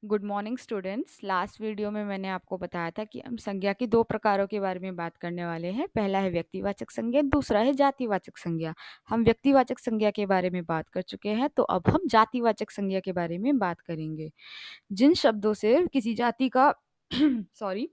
Good morning students. Last video में मैंने आपको बताया था कि हम संज्ञा की दो प्रकारों के बारे में बात करने वाले हैं। पहला है व्यक्तिवाचक संज्ञा, दूसरा है जातिवाचक संज्ञा। हम व्यक्तिवाचक संज्ञा के बारे में बात कर चुके हैं, तो अब हम जातिवाचक संज्ञा के बारे में बात करेंगे। जिन शब्दों से किसी जाति का सॉरी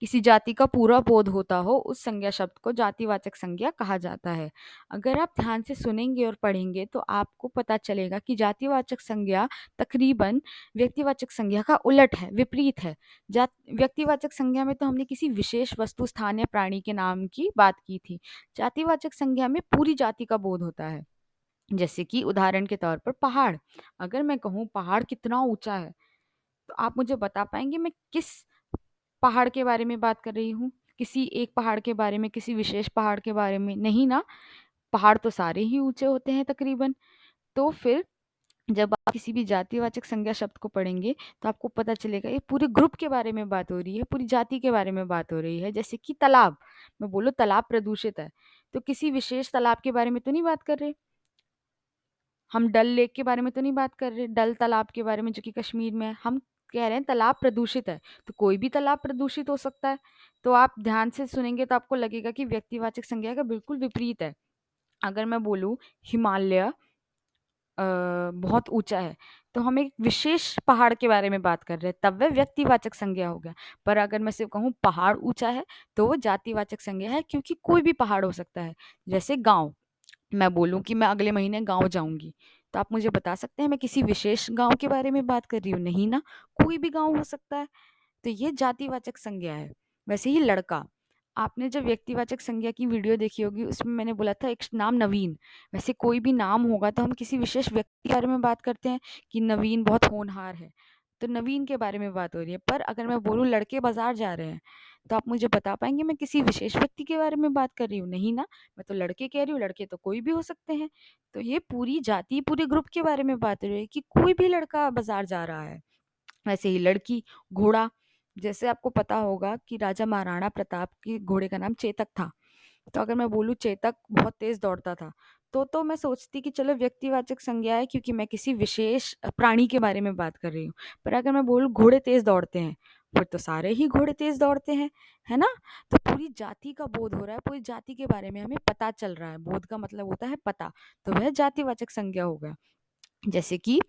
किसी जाति का पूरा बोध होता हो, उस संज्ञा शब्द को जातिवाचक संज्ञा कहा जाता है। अगर आप ध्यान से सुनेंगे और पढ़ेंगे तो आपको पता चलेगा कि जातिवाचक संज्ञा तकरीबन व्यक्तिवाचक संज्ञा का उलट है, विपरीत है। व्यक्तिवाचक संज्ञा में तो हमने किसी विशेष वस्तु, स्थान या प्राणी के नाम की बात की थी। जातिवाचक संज्ञा में पूरी जाति का बोध होता है। जैसे कि उदाहरण के तौर पर पहाड़। अगर मैं कहूँ पहाड़ कितना ऊंचा है, तो आप मुझे बता पाएंगे मैं किस पहाड़ के बारे में बात कर रही हूँ? किसी एक पहाड़ के बारे में, किसी विशेष पहाड़ के बारे में नहीं ना। पहाड़ तो सारे ही ऊंचे होते हैं तकरीबन। तो फिर जब आप किसी भी जातिवाचक संज्ञा शब्द को पढ़ेंगे तो आपको पता चलेगा ये पूरे ग्रुप के बारे में बात हो रही है, पूरी जाति के बारे में बात हो रही है। जैसे कि तालाब, मैं बोलूँ तालाब प्रदूषित है, तो किसी विशेष तालाब के बारे में तो नहीं बात कर रहे। हम डल लेक के बारे में तो नहीं बात कर रहे, डल तालाब के बारे में जो कि कश्मीर में है। हम कह रहे हैं तालाब प्रदूषित है, तो कोई भी तालाब प्रदूषित हो सकता है। तो आप ध्यान से सुनेंगे तो आपको लगेगा कि व्यक्तिवाचक संज्ञा का बिल्कुल विपरीत है। अगर मैं बोलूँ हिमालय बहुत ऊंचा है, तो हम एक विशेष पहाड़ के बारे में बात कर रहे हैं, तब वह व्यक्तिवाचक संज्ञा हो गया। पर अगर मैं सिर्फ कहूँ पहाड़ ऊंचा है, तो वो जातिवाचक संज्ञा है, क्योंकि कोई भी पहाड़ हो सकता है। जैसे गांव, मैं बोलूँ कि मैं अगले महीने गाँव जाऊँगी, तो आप मुझे बता सकते हैं मैं किसी विशेष गाँव के बारे में बात कर रही हूँ? नहीं ना, कोई भी गाँव हो सकता है। तो ये जातिवाचक संज्ञा है। वैसे ही लड़का, आपने जब व्यक्तिवाचक संज्ञा की वीडियो देखी होगी, उसमें मैंने बोला था एक नाम नवीन। वैसे कोई भी नाम होगा तो हम किसी विशेष व्यक्ति के बारे में बात करते हैं कि नवीन बहुत होनहार है, तो नवीन के बारे में बात हो रही है। पर अगर मैं बोलूँ लड़के बाजार जा रहे हैं, तो आप मुझे बता पाएंगे मैं किसी विशेष व्यक्ति के बारे में बात कर रही हूँ? नहीं ना, मैं तो लड़के कह रही हूँ। लड़के तो कोई भी हो सकते हैं। तो ये पूरी जाति, पूरे ग्रुप के बारे में बात हो रही है कि कोई भी लड़का बाजार जा रहा है। वैसे ही लड़की, घोड़ा, जैसे आपको पता होगा कि राजा महाराणा प्रताप के घोड़े का नाम चेतक था। तो अगर मैं बोलूँ चेतक बहुत तेज दौड़ता था, तो मैं सोचती कि चलो व्यक्तिवाचक संज्ञा है, क्योंकि मैं किसी विशेष प्राणी के बारे में बात कर रही हूँ। पर अगर मैं बोलूँ घोड़े तेज दौड़ते हैं, फिर तो सारे ही घोड़े तेज दौड़ते हैं, है ना। तो पूरी जाति का बोध हो रहा है, पूरी जाति के बारे में हमें पता चल रहा है। बोध का मतलब होता है पता, तो वह जातिवाचक संज्ञा हो गया। जैसे कि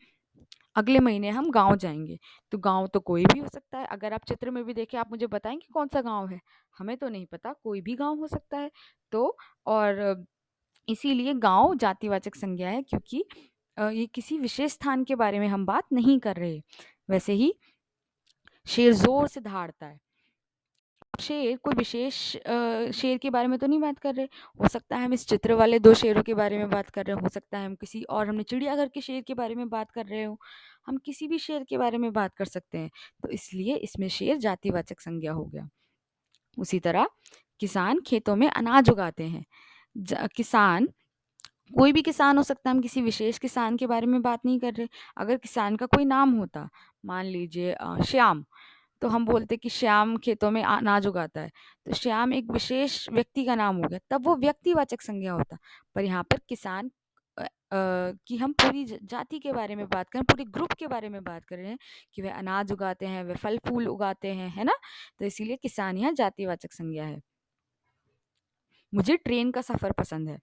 अगले महीने हम गाँव जाएँगे, तो गाँव तो कोई भी हो सकता है। अगर आप चित्र में भी देखें, आप मुझे बताएँगे कौन-सा गाँव है? हमें तो नहीं पता, कोई भी गाँव हो सकता है। तो और इसीलिए गाँव जातिवाचक संज्ञा है, क्योंकि ये किसी विशेष स्थान के बारे में हम बात नहीं कर रहे। वैसे ही शेर ज़ोर से दहाड़ता है। शेर कोई विशेष शेर के बारे में तो नहीं बात कर रहे। हो सकता है हम इस चित्र वाले 2 शेरों के बारे में बात कर रहे हो सकता है हम किसी और, हमने चिड़ियाघर के शेर के बारे में बात कर रहे हो। हम किसी भी शेर के बारे में बात कर सकते हैं, तो इसलिए इसमें शेर जातिवाचक संज्ञा हो गया। उसी तरह किसान खेतों में अनाज उगाते हैं। किसान कोई भी किसान हो सकता है, हम किसी विशेष किसान के बारे में बात नहीं कर रहे। अगर किसान का कोई नाम होता, मान लीजिए श्याम, तो हम बोलते कि श्याम खेतों में अनाज उगाता है। तो श्याम एक विशेष व्यक्ति का नाम हो गया, तब वो व्यक्तिवाचक संज्ञा होता। पर यहाँ पर किसान की हम पूरी जाति के बारे में बात करें, पूरे ग्रुप के बारे में बात कर रहे हैं कि वे अनाज उगाते हैं, वे फल फूल उगाते हैं, है ना। तो इसीलिए किसान यहाँ जातिवाचक संज्ञा है। मुझे ट्रेन का सफ़र पसंद है।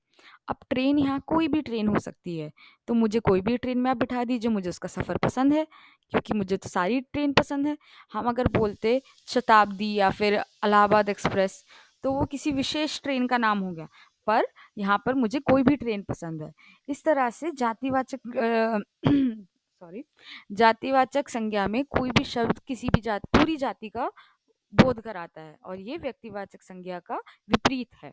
अब ट्रेन यहाँ कोई भी ट्रेन हो सकती है, तो मुझे कोई भी ट्रेन में आप बिठा दीजिए, मुझे उसका सफ़र पसंद है, क्योंकि मुझे तो सारी ट्रेन पसंद है। हम अगर बोलते शताब्दी या फिर इलाहाबाद एक्सप्रेस, तो वो किसी विशेष ट्रेन का नाम हो गया। पर यहाँ पर मुझे कोई भी ट्रेन पसंद है। इस तरह से जातिवाचक सॉरी जातिवाचक संज्ञा में कोई भी शब्द किसी भी पूरी जाति का बोध कराता है, और ये व्यक्तिवाचक संज्ञा का विपरीत है।